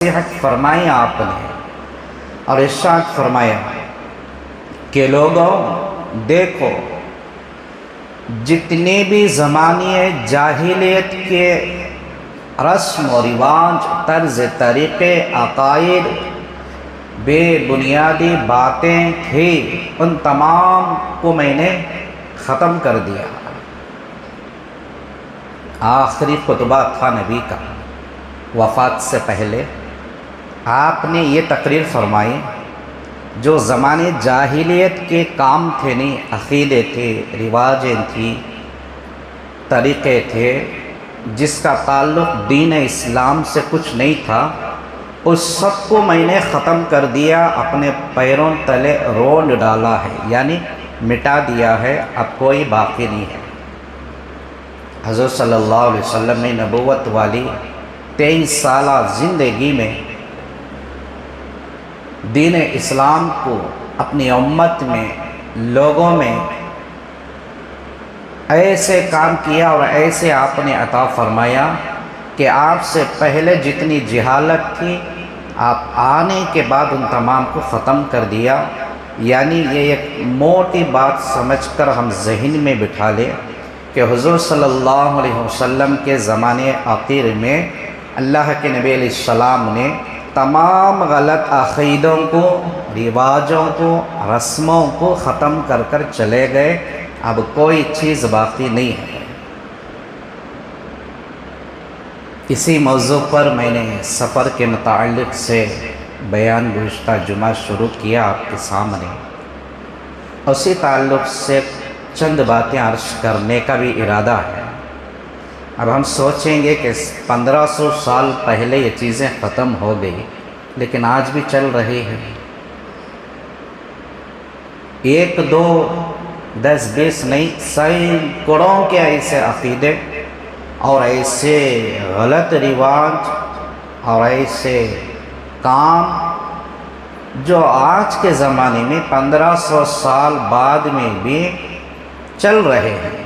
نصیحت فرمائی آپ نے اور ارشاد فرمایا کہ لوگوں دیکھو، جتنے بھی زمانے جاہلیت کے رسم و رواج، طرز طریقے، عقائد، بے بنیادی باتیں تھیں، ان تمام کو میں نے ختم کر دیا۔ آخری خطبہ تھا نبی کا وفات سے پہلے، آپ نے یہ تقریر فرمائی جو زمانے جاہلیت کے کام تھے، نہیں، عقیدے تھے، رواجیں تھیں، طریقے تھے، جس کا تعلق دین اسلام سے کچھ نہیں تھا، اس سب کو میں نے ختم کر دیا، اپنے پیروں تلے رونڈ ڈالا ہے، یعنی مٹا دیا ہے، اب کوئی باقی نہیں ہے۔ حضرت صلی اللہ علیہ وسلم نے نبوت والی 23 سالہ زندگی میں دین اسلام کو اپنی امت میں، لوگوں میں ایسے کام کیا اور ایسے آپ نے عطا فرمایا کہ آپ سے پہلے جتنی جہالت تھی، آپ آنے کے بعد ان تمام کو ختم کر دیا۔ یعنی یہ ایک موٹی بات سمجھ کر ہم ذہن میں بٹھا لیں کہ حضور صلی اللہ علیہ وسلم کے زمانے آخر میں اللہ کے نبی علیہ السلام نے تمام غلط عقیدوں کو، رواجوں کو، رسموں کو ختم کر کر چلے گئے، اب کوئی چیز باقی نہیں ہے۔ اسی موضوع پر میں نے سفر کے متعلق سے بیان گزشتہ جمعہ شروع کیا آپ کے سامنے، اسی تعلق سے چند باتیں عرض کرنے کا بھی ارادہ ہے۔ اب ہم سوچیں گے کہ 1500 سال پہلے یہ چیزیں ختم ہو گئی، لیکن آج بھی چل رہی ہیں۔ 1 2 10 20 نہیں، سینکڑوں کے ایسے عقیدے اور ایسے غلط رواج اور ایسے کام جو آج کے زمانے میں 1500 سال بعد میں بھی چل رہے ہیں۔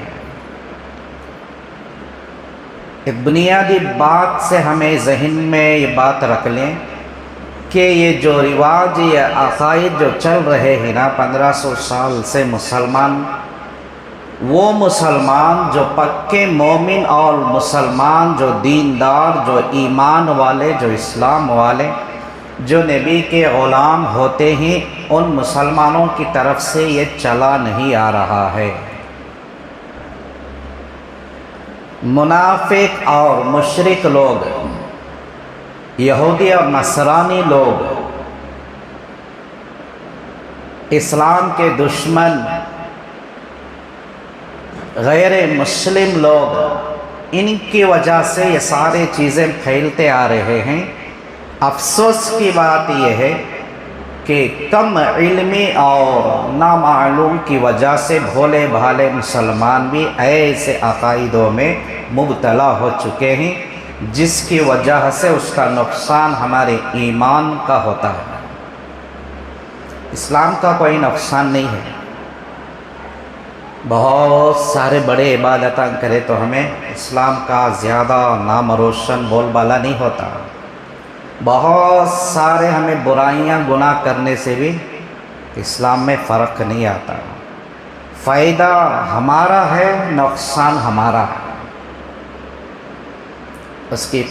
ایک بنیادی بات سے ہمیں ذہن میں یہ بات رکھ لیں کہ یہ جو رواج، یہ عقائد جو چل رہے ہیں نا 1500 سال سے، وہ مسلمان جو پکے مومن اور مسلمان جو دیندار، جو ایمان والے، جو اسلام والے، جو نبی کے غلام ہوتے ہیں، ان مسلمانوں کی طرف سے یہ چلا نہیں آ رہا ہے۔ منافق اور مشرک لوگ، یہودی اور نصرانی لوگ، اسلام کے دشمن، غیر مسلم لوگ، ان کی وجہ سے یہ سارے چیزیں پھیلتے آ رہے ہیں۔ افسوس کی بات یہ ہے کہ کم علمی اور نامعلوم کی وجہ سے بھولے بھالے مسلمان بھی ایسے عقائدوں میں مبتلا ہو چکے ہیں، جس کی وجہ سے اس کا نقصان ہمارے ایمان کا ہوتا ہے۔ اسلام کا کوئی نقصان نہیں ہے۔ بہت سارے بڑے عبادتیں کرے تو ہمیں اسلام کا زیادہ نام روشن بول بالا نہیں ہوتا۔ بہت سارے ہمیں برائیاں گناہ کرنے سے بھی اسلام میں فرق نہیں آتا۔ فائدہ ہمارا ہے، نقصان ہمارا ہے۔ اس کی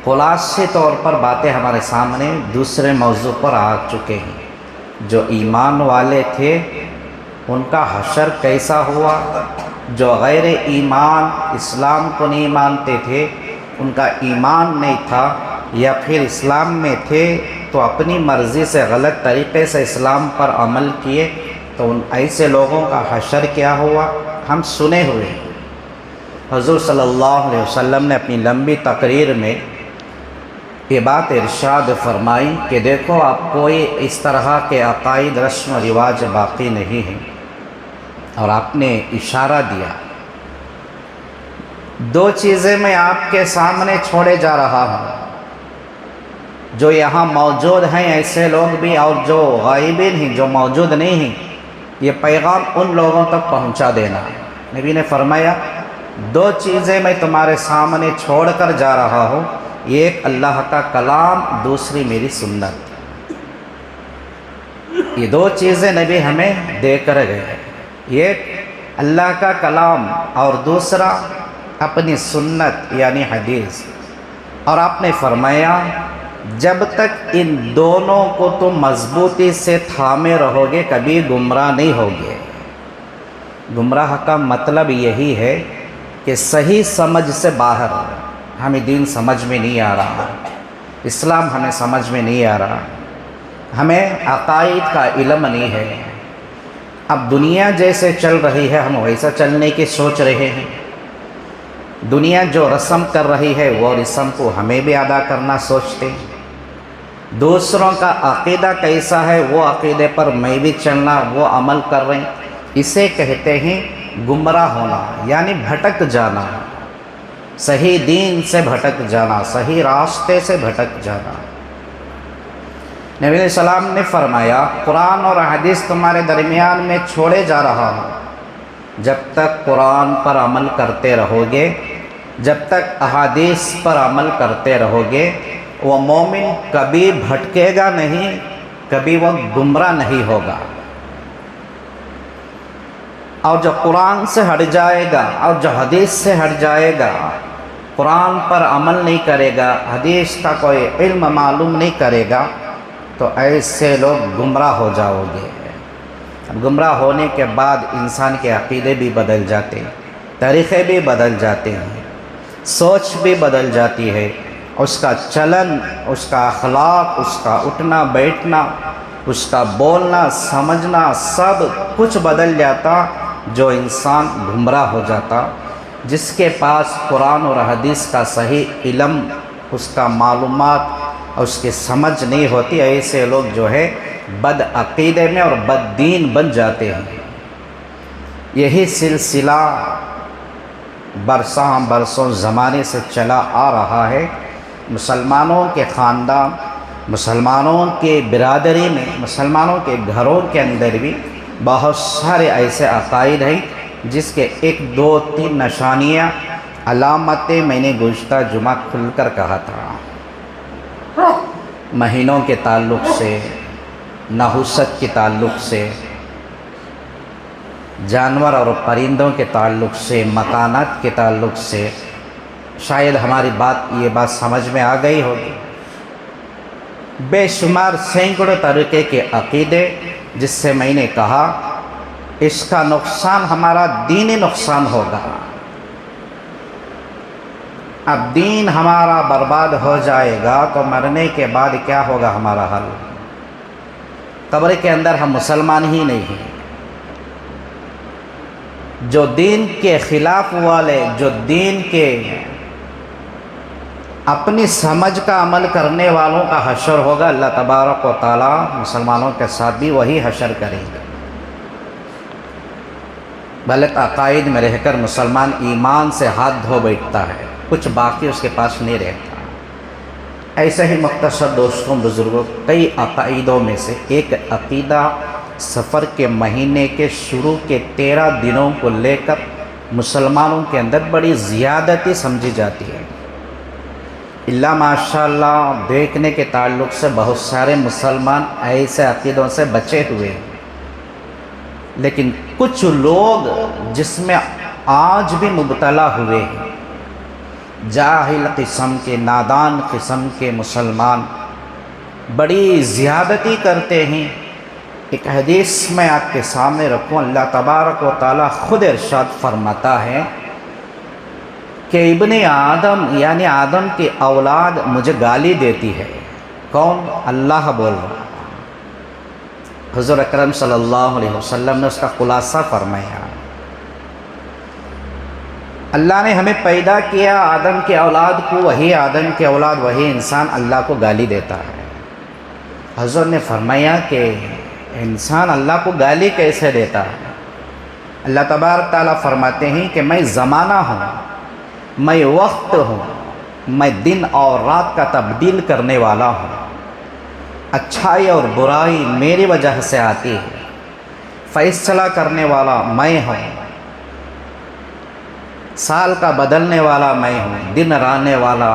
خلاصے طور پر باتیں ہمارے سامنے دوسرے موضوع پر آ چکے ہیں۔ جو ایمان والے تھے ان کا حشر کیسا ہوا، جو غیر ایمان، اسلام کو نہیں مانتے تھے، ان کا ایمان نہیں تھا، یا پھر اسلام میں تھے تو اپنی مرضی سے غلط طریقے سے اسلام پر عمل کیے، تو ان ایسے لوگوں کا حشر کیا ہوا ہم سنے ہوئے ہیں۔ حضور صلی اللہ علیہ وسلم نے اپنی لمبی تقریر میں یہ بات ارشاد فرمائی کہ دیکھو، اب کوئی اس طرح کے عقائد، رسم و رواج باقی نہیں ہیں، اور آپ نے اشارہ دیا 2 چیزیں میں آپ کے سامنے چھوڑے جا رہا ہوں، جو یہاں موجود ہیں ایسے لوگ بھی، اور جو غائبین ہیں، جو موجود نہیں ہیں، یہ پیغام ان لوگوں تک پہنچا دینا۔ نبی نے فرمایا 2 چیزیں میں تمہارے سامنے چھوڑ کر جا رہا ہوں، ایک اللہ کا کلام، دوسری میری سنت۔ یہ دو چیزیں نبی ہمیں دے کر گئے، ایک اللہ کا کلام اور دوسرا اپنی سنت یعنی حدیث۔ اور آپ نے فرمایا جب تک ان دونوں کو تم مضبوطی سے تھامے رہو گے کبھی گمراہ نہیں ہوگے۔ گمراہ کا مطلب یہی ہے کہ صحیح سمجھ سے باہر، ہمیں دین سمجھ میں نہیں آ رہا، اسلام ہمیں سمجھ میں نہیں آ رہا، ہمیں عقائد کا علم نہیں ہے، اب دنیا جیسے چل رہی ہے ہم ویسا چلنے کی سوچ رہے ہیں، دنیا جو رسم کر رہی ہے وہ رسم کو ہمیں بھی ادا کرنا سوچتے ہیں، دوسروں کا عقیدہ کیسا ہے وہ عقیدے پر میں بھی چلنا، وہ عمل کر رہے ہیں، اسے کہتے ہیں گمراہ ہونا، یعنی بھٹک جانا، صحیح دین سے بھٹک جانا، صحیح راستے سے بھٹک جانا۔ نبی علیہ السلام نے فرمایا قرآن اور حدیث تمہارے درمیان میں چھوڑے جا رہا ہوں، جب تک قرآن پر عمل کرتے رہو گے، جب تک احادیث پر عمل کرتے رہو گے، وہ مومن کبھی بھٹکے گا نہیں، کبھی وہ گمراہ نہیں ہوگا۔ اور جو قرآن سے ہٹ جائے گا اور جو حدیث سے ہٹ جائے گا، قرآن پر عمل نہیں کرے گا، حدیث کا کوئی علم معلوم نہیں کرے گا، تو ایسے لوگ گمراہ ہو جاؤ گے۔ گمراہ ہونے کے بعد انسان کے عقیدے بھی بدل جاتے ہیں، طریقے بھی بدل جاتے ہیں، سوچ بھی بدل جاتی ہے، اس کا چلن، اس کا اخلاق، اس کا اٹھنا بیٹھنا، اس کا بولنا سمجھنا سب کچھ بدل جاتا۔ جو انسان گمراہ ہو جاتا، جس کے پاس قرآن اور حدیث کا صحیح علم، اس کا معلومات اور اس کی سمجھ نہیں ہوتی، ایسے لوگ جو ہے بد عقیدے میں اور بد دین بن جاتے ہیں۔ یہی سلسلہ برسوں زمانے سے چلا آ رہا ہے۔ مسلمانوں کے خاندان، مسلمانوں کے برادری میں، مسلمانوں کے گھروں کے اندر بھی بہت سارے ایسے عقائد ہیں جس کے 1 2 3 نشانیاں، علامتیں میں نے گزشتہ جمعہ کھل کر کہا تھا۔ مہینوں کے تعلق سے، نحوست کے تعلق سے، جانور اور پرندوں کے تعلق سے، مکانات کے تعلق سے، شاید ہماری یہ بات سمجھ میں آ گئی ہوگی۔ بے شمار سینکڑوں طریقے کے عقیدے جس سے میں نے کہا اس کا نقصان ہمارا دینی نقصان ہوگا۔ اب دین ہمارا برباد ہو جائے گا تو مرنے کے بعد کیا ہوگا ہمارا حل؟ قبر کے اندر ہم مسلمان ہی نہیں ہیں۔ جو دین کے خلاف والے، جو دین کے اپنی سمجھ کا عمل کرنے والوں کا حشر ہوگا، اللہ تبارک و تعالی مسلمانوں کے ساتھ بھی وہی حشر کریں گے۔ غلط عقائد میں رہ کر مسلمان ایمان سے ہاتھ دھو بیٹھتا ہے، کچھ باقی اس کے پاس نہیں رہتا۔ ایسے ہی مختصر دوستوں بزرگوں، کئی عقائدوں میں سے ایک عقیدہ سفر کے مہینے کے شروع کے 13 دنوں کو لے کر مسلمانوں کے اندر بڑی زیادتی سمجھی جاتی ہے۔ اللہ ماشاءاللہ دیکھنے کے تعلق سے بہت سارے مسلمان ایسے عقیدوں سے بچے ہوئے ہیں، لیکن کچھ لوگ جس میں آج بھی مبتلا ہوئے ہیں، جاہل قسم کے، نادان قسم کے مسلمان بڑی زیادتی کرتے ہیں۔ ایک حدیث میں آپ کے سامنے رکھوں، اللہ تبارک و تعالی خود ارشاد فرماتا ہے کہ ابن آدم یعنی آدم کی اولاد مجھے گالی دیتی ہے۔ کون؟ اللہ بول رہا۔ حضور اکرم صلی اللہ علیہ وسلم نے اس کا خلاصہ فرمایا، اللہ نے ہمیں پیدا کیا آدم کے اولاد کو، وہی آدم کے اولاد، وہی انسان اللہ کو گالی دیتا ہے۔ حضور نے فرمایا کہ انسان اللہ کو گالی کیسے دیتا ہے؟ اللہ تبارک تعالیٰ فرماتے ہیں کہ میں زمانہ ہوں، میں وقت ہوں، میں دن اور رات کا تبدیل کرنے والا ہوں، اچھائی اور برائی میری وجہ سے آتی ہے، فیصلہ کرنے والا میں ہوں، سال کا بدلنے والا میں ہوں، دن رانے والا،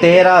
13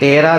13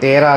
13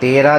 13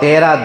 13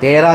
13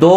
2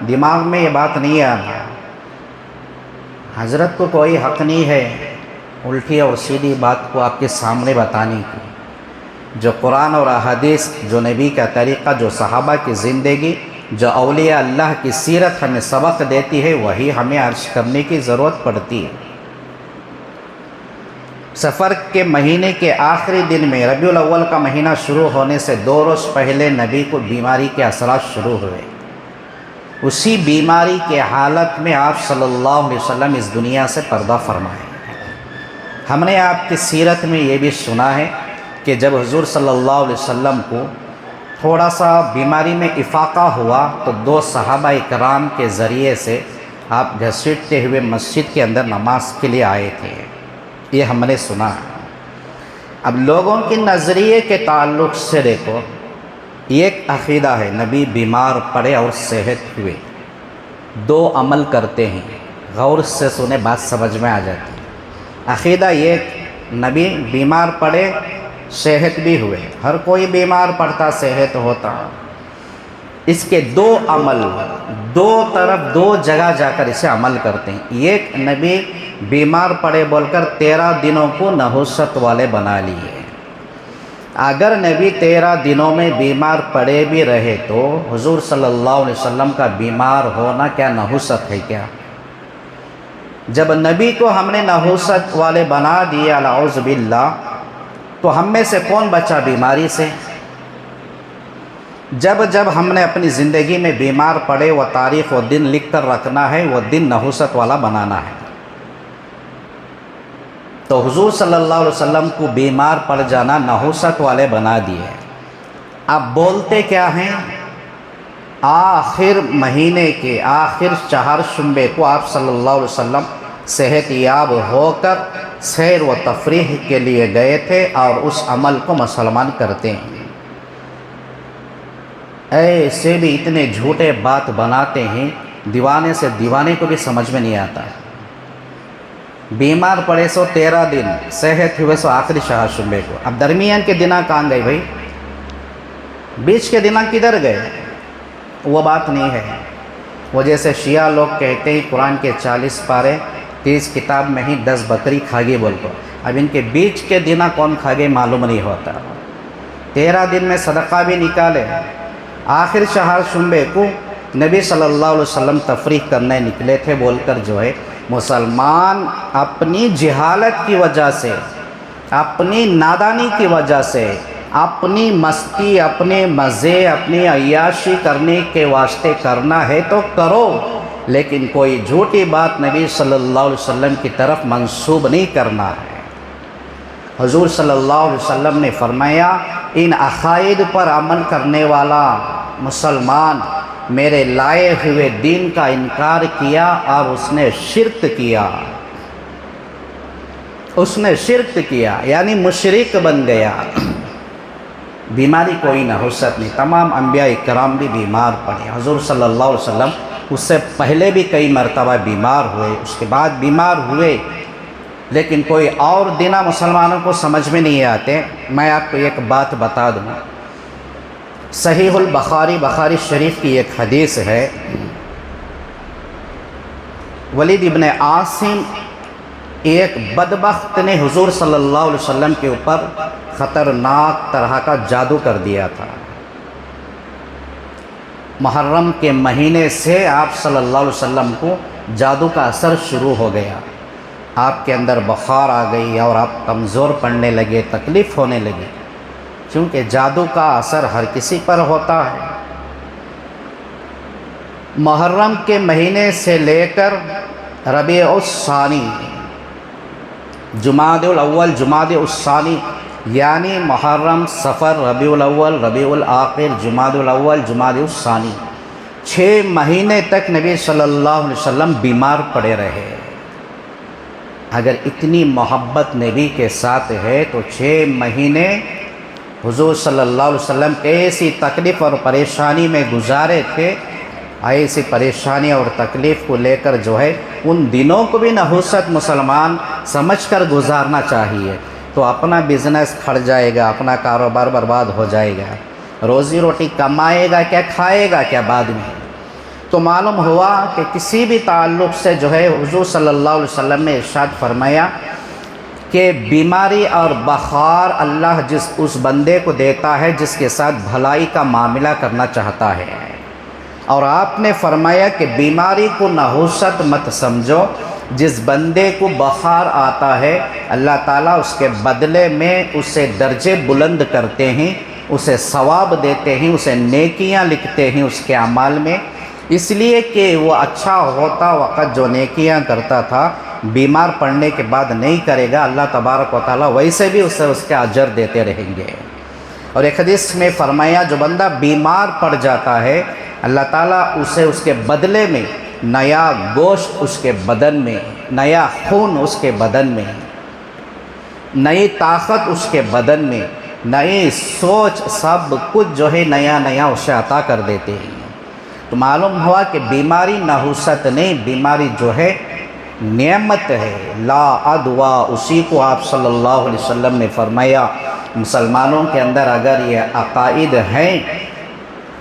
دماغ میں یہ بات نہیں آنا، حضرت کو کوئی حق نہیں ہے الٹی اور سیدھی بات کو آپ کے سامنے بتانے کی۔ جو قرآن اور احادیث، جو نبی کا طریقہ، جو صحابہ کی زندگی، جو اولیاء اللہ کی سیرت ہمیں سبق دیتی ہے، وہی ہمیں عرض کرنے کی ضرورت پڑتی ہے۔ سفر کے مہینے کے آخری دن میں ربیع الاول کا مہینہ شروع ہونے سے 2 روز پہلے نبی کو بیماری کے اثرات شروع ہوئے۔ اسی بیماری کے حالت میں آپ صلی اللہ علیہ وسلم اس دنیا سے پردہ فرمائے۔ ہم نے آپ کی سیرت میں یہ بھی سنا ہے کہ جب حضور صلی اللہ علیہ وسلم کو تھوڑا سا بیماری میں افاقہ ہوا تو 2 صحابہ اکرام کے ذریعے سے آپ گھسیٹتے ہوئے مسجد کے اندر نماز کے لیے آئے تھے، یہ ہم نے سنا ہے۔ اب لوگوں کے نظریے کے تعلق سے دیکھو، یہ ایک عقیدہ ہے نبی بیمار پڑے اور صحت ہوئے، 2 عمل کرتے ہیں، غور سے سنے بات سمجھ میں آ جاتی ہے۔ عقیدہ یہ نبی بیمار پڑے صحت بھی ہوئے، ہر کوئی بیمار پڑتا صحت ہوتا، اس کے 2 عمل، 2 طرف 2 جگہ جا کر اسے عمل کرتے ہیں۔ ایک نبی بیمار پڑے بول کر 13 دنوں کو نحوست والے بنا لیے۔ اگر نبی 13 دنوں میں بیمار پڑے بھی رہے تو حضور صلی اللہ علیہ وسلم کا بیمار ہونا کیا نحوست ہے کیا؟ جب نبی کو ہم نے نحوست والے بنا دیے اعوذ باللہ، تو ہم میں سے کون بچا بیماری سے؟ جب ہم نے اپنی زندگی میں بیمار پڑے، وہ تاریخ و دن لکھ کر رکھنا ہے، وہ دن نحوست والا بنانا ہے۔ تو حضور صلی اللہ علیہ وسلم کو بیمار پڑ جانا نحوست والے بنا دیے۔ اب بولتے کیا ہیں؟ آخر مہینے کے آخر 4 شنبے کو آپ صلی اللہ علیہ وسلم صحت یاب ہو کر سیر و تفریح کے لیے گئے تھے، اور اس عمل کو مسلمان کرتے ہیں۔ ایسے بھی اتنے جھوٹے بات بناتے ہیں، دیوانے سے دیوانے کو بھی سمجھ میں نہیں آتا۔ بیمار پڑے سو 13 دن، صحت ہوئے سو آخری 4 شنبے کو۔ اب درمیان کے دنہ کہاں گئے بھائی؟ بیچ کے دنہ کدھر گئے؟ وہ بات نہیں ہے۔ وہ جیسے شیعہ لوگ کہتے ہیں قرآن کے 40 پارے 30 کتاب میں ہی 10 بکری کھاگی بول کو، اب ان کے بیچ کے دنہ کون کھاگے معلوم نہیں ہوتا۔ 13 دن میں صدقہ بھی نکالے، آخر 4 شنبے کو نبی صلی اللہ علیہ وسلم تفریح کرنے نکلے تھے بول کر جو ہے مسلمان اپنی جہالت کی وجہ سے، اپنی نادانی کی وجہ سے، اپنی مستی، اپنے مزے، اپنی عیاشی کرنے کے واسطے کرنا ہے تو کرو، لیکن کوئی جھوٹی بات نبی صلی اللہ علیہ وسلم کی طرف منسوب نہیں کرنا ہے۔ حضور صلی اللہ علیہ وسلم نے فرمایا ان عقائد پر عمل کرنے والا مسلمان میرے لائے ہوئے دین کا انکار کیا اور اس نے شرک کیا، اس نے شرک کیا یعنی مشرک بن گیا۔ بیماری کوئی نحوست نہیں، تمام انبیاء کرام بھی بیمار پڑے، حضور صلی اللہ علیہ وسلم اس سے پہلے بھی کئی مرتبہ بیمار ہوئے، اس کے بعد بیمار ہوئے، لیکن کوئی اور دنہ مسلمانوں کو سمجھ میں نہیں آتے۔ میں آپ کو ایک بات بتا دوں، صحیح البخاری، بخاری شریف کی ایک حدیث ہے، ولید ابن عاصم ایک بدبخت نے حضور صلی اللہ علیہ وسلم کے اوپر خطرناک طرح کا جادو کر دیا تھا۔ محرم کے مہینے سے آپ صلی اللہ علیہ وسلم کو جادو کا اثر شروع ہو گیا، آپ کے اندر بخار آ گئی اور آپ کمزور پڑنے لگے، تکلیف ہونے لگی، کیونکہ جادو کا اثر ہر کسی پر ہوتا ہے۔ محرم کے مہینے سے لے کر ربیع الثانی، جمادی الاول، جمادی الثانی، یعنی محرم، صفر، ربیع الاول، ربیع الآخر، جمادی الاول، جمادی الثانی، 6 مہینے تک نبی صلی اللہ علیہ وسلم بیمار پڑے رہے۔ اگر اتنی محبت نبی کے ساتھ ہے تو 6 مہینے حضور صلی اللہ علیہ وسلم ایسی تکلیف اور پریشانی میں گزارے تھے، ایسی پریشانی اور تکلیف کو لے کر جو ہے ان دنوں کو بھی نحوست مسلمان سمجھ کر گزارنا چاہیے، تو اپنا بزنس کھڑ جائے گا، اپنا کاروبار برباد ہو جائے گا، روزی روٹی کمائے گا کیا، کھائے گا کیا بعد میں؟ تو معلوم ہوا کہ کسی بھی تعلق سے جو ہے حضور صلی اللہ علیہ وسلم نے ارشاد فرمایا کہ بیماری اور بخار اللہ اس بندے کو دیتا ہے جس کے ساتھ بھلائی کا معاملہ کرنا چاہتا ہے، اور آپ نے فرمایا کہ بیماری کو نحوست مت سمجھو، جس بندے کو بخار آتا ہے اللہ تعالیٰ اس کے بدلے میں اسے درجے بلند کرتے ہیں، اسے ثواب دیتے ہیں، اسے نیکیاں لکھتے ہیں اس کے اعمال میں، اس لیے کہ وہ اچھا ہوتا وقت جو نیکیاں کرتا تھا بیمار پڑنے کے بعد نہیں کرے گا، اللہ تبارک و تعالیٰ ویسے بھی اسے اس کے اجر دیتے رہیں گے۔ اور ایک حدیث میں فرمایا جو بندہ بیمار پڑ جاتا ہے اللہ تعالیٰ اسے اس کے بدلے میں نیا گوشت اس کے بدن میں، نیا خون اس کے بدن میں، نئی طاقت اس کے بدن میں، نئی سوچ، سب کچھ جو ہے نیا نیا اسے عطا کر دیتے ہیں۔ تو معلوم ہوا کہ بیماری نحوست نہیں، بیماری جو ہے نعمت ہے، لا ادوا، اسی کو آپ صلی اللہ علیہ وسلم نے فرمایا مسلمانوں کے اندر اگر یہ عقائد ہیں،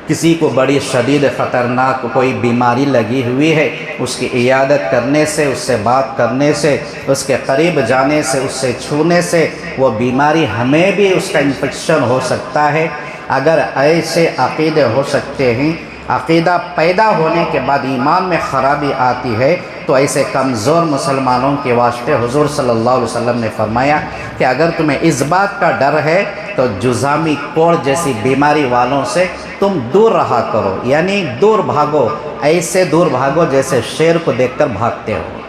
کسی کو بڑی شدید خطرناک کوئی بیماری لگی ہوئی ہے، اس کی عیادت کرنے سے، اس سے بات کرنے سے، اس کے قریب جانے سے، اس سے چھونے سے وہ بیماری ہمیں بھی اس کا انفیکشن ہو سکتا ہے۔ اگر ایسے عقیدے ہو سکتے ہیں، عقیدہ پیدا ہونے کے بعد ایمان میں خرابی آتی ہے، تو ایسے کمزور مسلمانوں کے واسطے حضور صلی اللہ علیہ وسلم نے فرمایا کہ اگر تمہیں اس بات کا ڈر ہے تو جذامی کوڑ جیسی بیماری والوں سے تم دور رہا کرو، یعنی دور بھاگو، ایسے دور بھاگو جیسے شیر کو دیکھ کر بھاگتے ہو،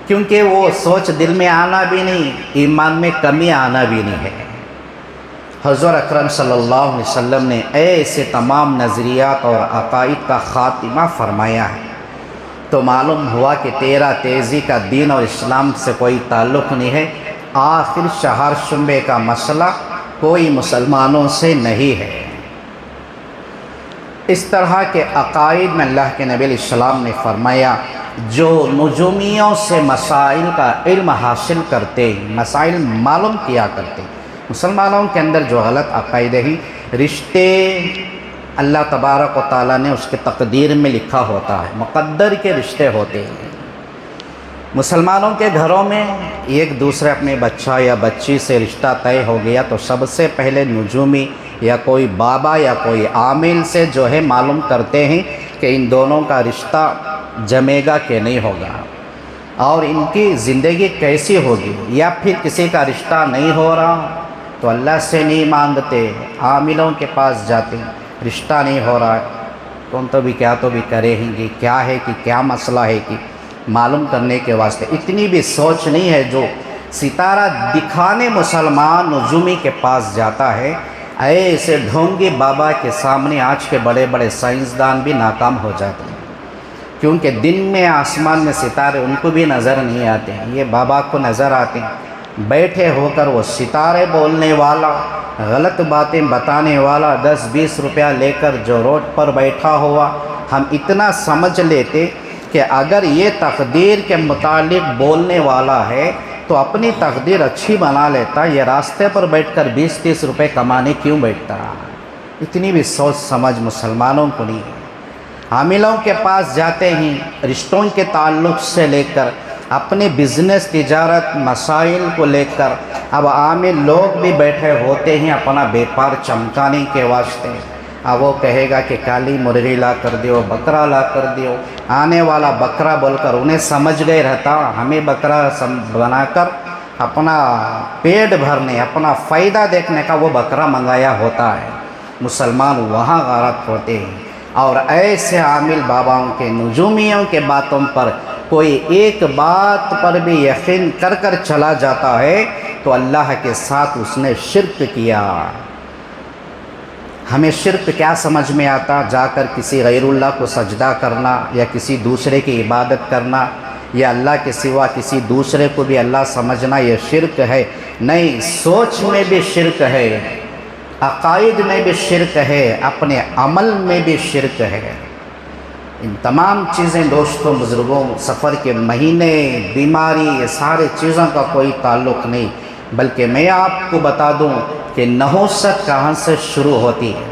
کیونکہ وہ سوچ دل میں آنا بھی نہیں، ایمان میں کمی آنا بھی نہیں ہے۔ حضور اکرم صلی اللہ علیہ وسلم نے ایسے تمام نظریات اور عقائد کا خاتمہ فرمایا ہے۔ تو معلوم ہوا کہ تیرا تیزی کا دین اور اسلام سے کوئی تعلق نہیں ہے، آخر شہر شنبے کا مسئلہ کوئی مسلمانوں سے نہیں ہے۔ اس طرح کے عقائد میں اللہ کے نبی علیہ السلام نے فرمایا جو نجومیوں سے مسائل کا علم حاصل کرتے، مسائل معلوم کیا کرتے، مسلمانوں کے اندر جو غلط عقائد ہیں، رشتے اللہ تبارک و تعالیٰ نے اس کے تقدیر میں لکھا ہوتا ہے، مقدر کے رشتے ہوتے ہیں۔ مسلمانوں کے گھروں میں ایک دوسرے اپنے بچہ یا بچی سے رشتہ طے ہو گیا تو سب سے پہلے نجومی یا کوئی بابا یا کوئی عامل سے جو ہے معلوم کرتے ہیں کہ ان دونوں کا رشتہ جمے گا کہ نہیں ہوگا، اور ان کی زندگی کیسی ہوگی، یا پھر کسی کا رشتہ نہیں ہو رہا تو اللہ سے نہیں مانگتے، عاملوں کے پاس جاتے ہیں، رشتہ نہیں ہو رہا ہے کون تو بھی کریں گے، کیا ہے کہ کیا مسئلہ ہے کہ معلوم کرنے کے واسطے اتنی بھی سوچ نہیں ہے۔ جو ستارہ دکھانے مسلمان نجومی کے پاس جاتا ہے، ایسے ڈھونگی بابا کے سامنے آج کے بڑے بڑے سائنسدان بھی ناکام ہو جاتے ہیں، کیونکہ دن میں آسمان میں ستارے ان کو بھی نظر نہیں آتے ہیں، یہ بابا کو نظر آتے ہیں۔ بیٹھے ہو کر وہ ستارے بولنے والا، غلط باتیں بتانے والا 10-20 روپیہ لے کر جو روڈ پر بیٹھا ہوا، ہم اتنا سمجھ لیتے کہ اگر یہ تقدیر کے متعلق بولنے والا ہے تو اپنی تقدیر اچھی بنا لیتا، یہ راستے پر بیٹھ کر 20-30 روپے کمانے کیوں بیٹھتا؟ اتنی بھی سوچ سمجھ مسلمانوں کو نہیں ہے۔ عاملوں کے پاس جاتے ہیں رشتوں کے تعلق سے لے کر اپنے بزنس تجارت مسائل کو لے کر، اب عامل لوگ بھی بیٹھے ہوتے ہیں اپنا بیپار چمکانے کے واسطے۔ اب وہ کہے گا کہ کالی مرغی لا کر دیو، بکرا لا کر دیو، آنے والا بکرا بول کر انہیں سمجھ گئے رہتا ہمیں بکرا بنا کر اپنا پیٹ بھرنے، اپنا فائدہ دیکھنے کا وہ بکرا منگایا ہوتا ہے۔ مسلمان وہاں غارت ہوتے ہیں، اور ایسے عامل باباؤں کے نجومیوں کے باتوں پر کوئی ایک بات پر بھی یقین کر کر چلا جاتا ہے تو اللہ کے ساتھ اس نے شرک کیا۔ ہمیں شرک کیا سمجھ میں آتا؟ جا کر کسی غیر اللہ کو سجدہ کرنا، یا کسی دوسرے کی عبادت کرنا، یا اللہ کے سوا کسی دوسرے کو بھی اللہ سمجھنا، یہ شرک ہے؟ نہیں، سوچ میں بھی شرک ہے، عقائد میں بھی شرک ہے، اپنے عمل میں بھی شرک ہے۔ ان تمام چیزیں دوستوں بزرگوں، سفر کے مہینے، بیماری، یہ سارے چیزوں کا کوئی تعلق نہیں، بلکہ میں آپ کو بتا دوں کہ نحوست کہاں سے شروع ہوتی ہے۔